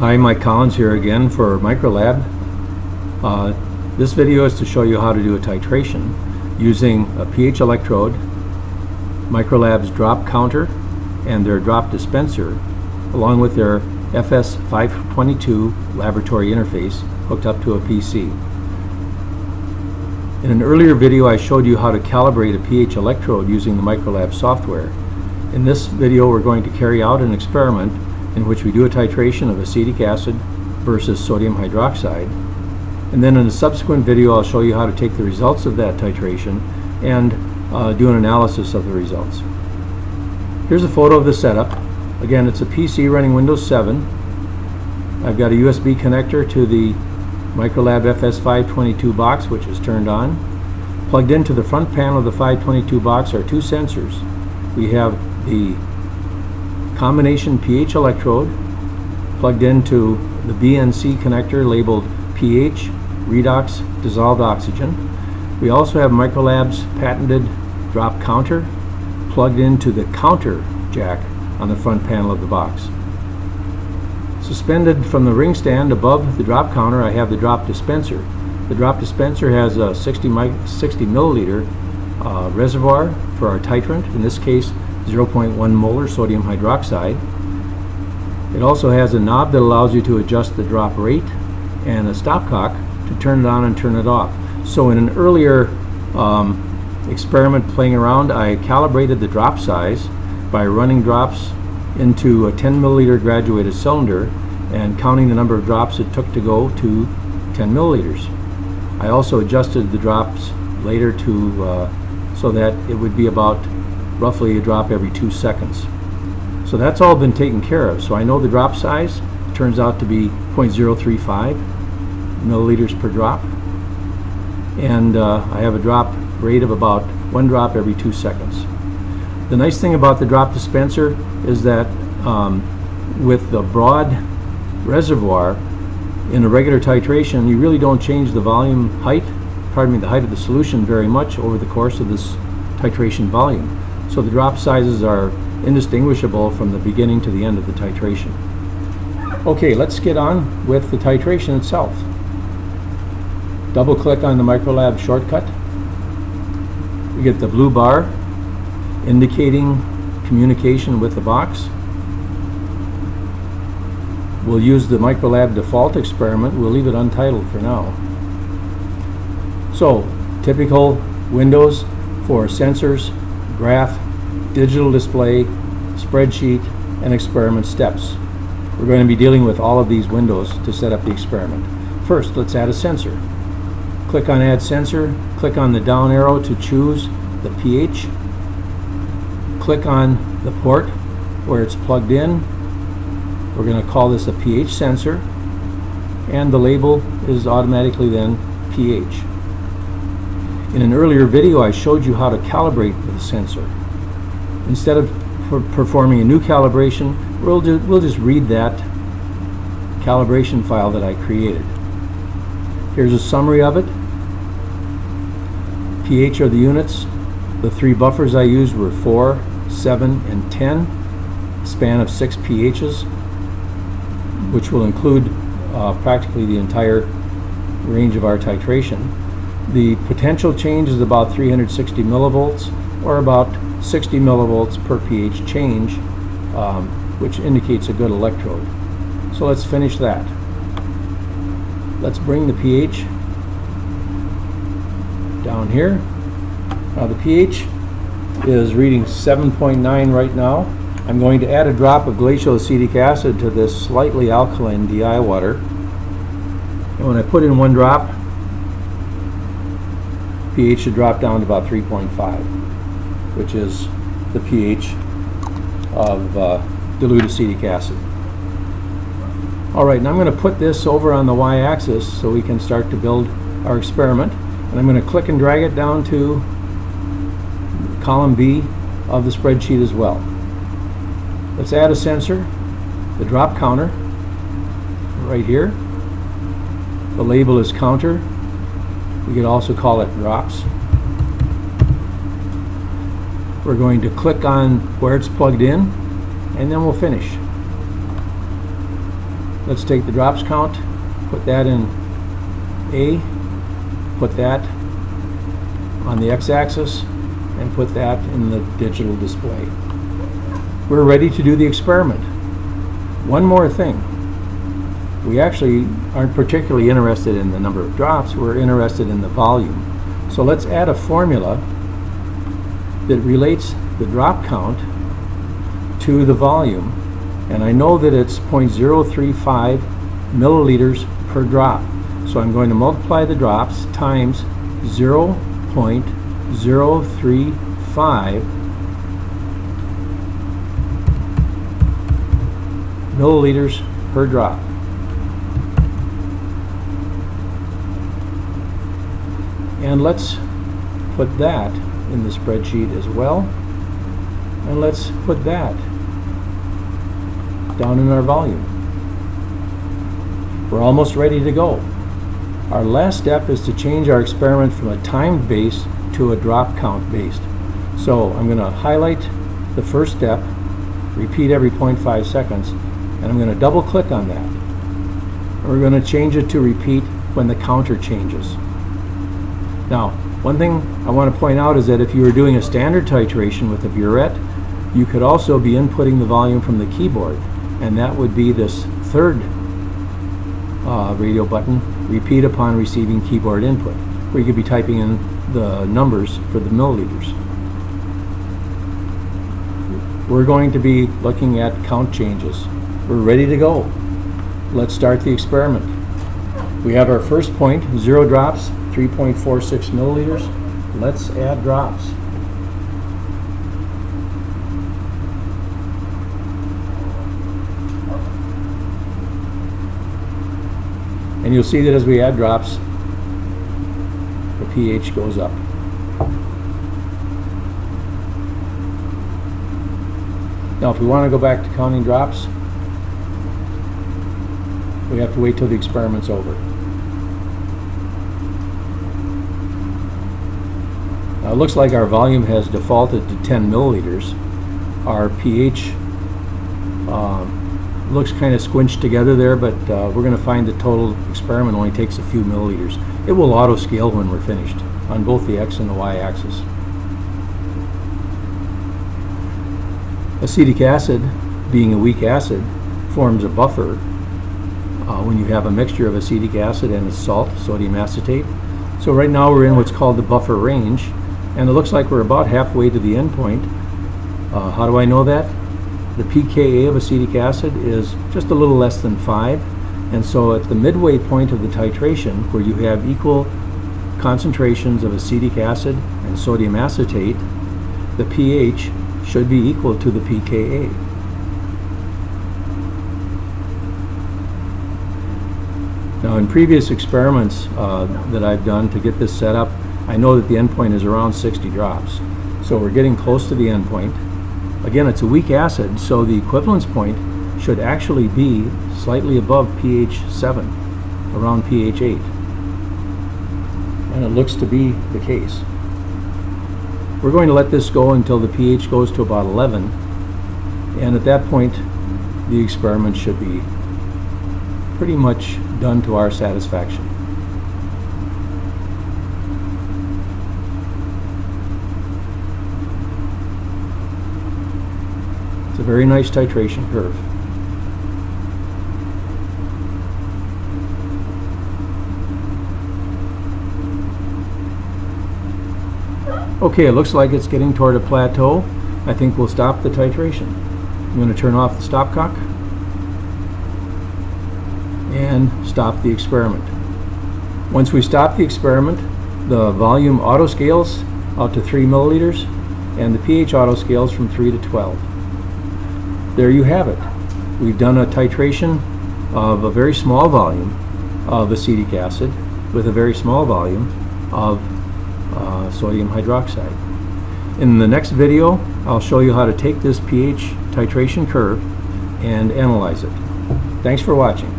Hi, Mike Collins here again for Microlab. This video is to show you how to do a titration using a pH electrode, Microlab's drop counter, and their drop dispenser, along with their FS522 laboratory interface hooked up to a PC. In an earlier video I showed you how to calibrate a pH electrode using the Microlab software. In this video we're going to carry out an experiment in which we do a titration of acetic acid versus sodium hydroxide, and then in a subsequent video I'll show you how to take the results of that titration and do an analysis of the results. Here's a photo of the setup. Again, it's a PC running Windows 7. I've got a USB connector to the Microlab FS522 box, which is turned on. Plugged into the front panel of the 522 box are two sensors. We have the combination pH electrode plugged into the BNC connector labeled pH, redox, dissolved oxygen. We also have Microlab's patented drop counter plugged into the counter jack on the front panel of the box. Suspended from the ring stand above the drop counter I have the drop dispenser. The drop dispenser has a 60 milliliter reservoir for our titrant, in this case 0.1 molar sodium hydroxide. It also has a knob that allows you to adjust the drop rate and a stopcock to turn it on and turn it off. So in an earlier experiment playing around, I calibrated the drop size by running drops into a 10 milliliter graduated cylinder and counting the number of drops it took to go to 10 milliliters. I also adjusted the drops later to so that it would be about roughly a drop every 2 seconds. So that's all been taken care of. So I know the drop size turns out to be 0.035 milliliters per drop, and I have a drop rate of about 1 drop every 2 seconds. The nice thing about the drop dispenser is that with the broad reservoir in a regular titration, you really don't change the volume height, the height of the solution very much over the course of this titration volume. So the drop sizes are indistinguishable from the beginning to the end of the titration. Okay, let's get on with the titration itself. Double click on the Microlab shortcut. We get the blue bar indicating communication with the box. We'll use the Microlab default experiment. We'll leave it untitled for now. So, typical windows for sensors, graph, digital display, spreadsheet, and experiment steps. We're going to be dealing with all of these windows to set up the experiment. First, let's add a sensor. Click on Add Sensor, click on the down arrow to choose the pH, click on the port where it's plugged in. We're going to call this a pH sensor, and the label is automatically then pH. In an earlier video I showed you how to calibrate the sensor. Instead of performing a new calibration, we'll just read that calibration file that I created. Here's a summary of it. pH are the units. The 3 buffers I used were 4, 7, and 10, span of 6 pHs, which will include practically the entire range of our titration. The potential change is about 360 millivolts, or about 60 millivolts per pH change, which indicates a good electrode. So let's finish that. Let's bring the pH down here. Now the pH is reading 7.9 right now. I'm going to add a drop of glacial acetic acid to this slightly alkaline DI water. And when I put in 1 drop, pH should drop down to about 3.5, which is the pH of dilute acetic acid. Alright, now I'm going to put this over on the y-axis so we can start to build our experiment. And I'm going to click and drag it down to column B of the spreadsheet as well. Let's add a sensor, the drop counter, right here. The label is counter. We could also call it drops. We're going to click on where it's plugged in, and then we'll finish. Let's take the drops count, put that in A, put that on the x-axis, and put that in the digital display. We're ready to do the experiment. One more thing. We actually aren't particularly interested in the number of drops, we're interested in the volume. So let's add a formula that relates the drop count to the volume. And I know that it's 0.035 milliliters per drop. So I'm going to multiply the drops times 0.035 milliliters per drop. And let's put that in the spreadsheet as well. And let's put that down in our volume. We're almost ready to go. Our last step is to change our experiment from a timed base to a drop count based. So I'm going to highlight the first step, repeat every 0.5 seconds, and I'm going to double click on that. And we're going to change it to repeat when the counter changes. Now, one thing I want to point out is that if you were doing a standard titration with a burette, you could also be inputting the volume from the keyboard, and that would be this third radio button, repeat upon receiving keyboard input, where you could be typing in the numbers for the milliliters. We're going to be looking at count changes. We're ready to go. Let's start the experiment. We have our first point, 0 drops, 3.46 milliliters. Let's add drops. And you'll see that as we add drops, the pH goes up. Now if we want to go back to counting drops, we have to wait till the experiment's over. Now it looks like our volume has defaulted to 10 milliliters. Our pH looks kind of squinched together there, but we're going to find the total experiment only takes a few milliliters. It will auto scale when we're finished on both the X and the Y axis. Acetic acid, being a weak acid, forms a buffer when you have a mixture of acetic acid and a salt, sodium acetate. So right now we're in what's called the buffer range, and it looks like we're about halfway to the end point. How do I know that? The pKa of acetic acid is just a little less than 5, and so at the midway point of the titration, where you have equal concentrations of acetic acid and sodium acetate, the pH should be equal to the pKa. Now in previous experiments that I've done to get this set up, I know that the endpoint is around 60 drops. So we're getting close to the endpoint. Again, it's a weak acid, so the equivalence point should actually be slightly above pH 7, around pH 8. And it looks to be the case. We're going to let this go until the pH goes to about 11, and at that point the experiment should be pretty much done to our satisfaction. It's a very nice titration curve. Okay, it looks like it's getting toward a plateau. I think we'll stop the titration. I'm going to turn off the stopcock and stop the experiment. Once we stop the experiment, the volume auto scales out to 3 milliliters and the pH auto scales from 3 to 12. There you have it. We've done a titration of a very small volume of acetic acid with a very small volume of sodium hydroxide. In the next video, I'll show you how to take this pH titration curve and analyze it. Thanks for watching.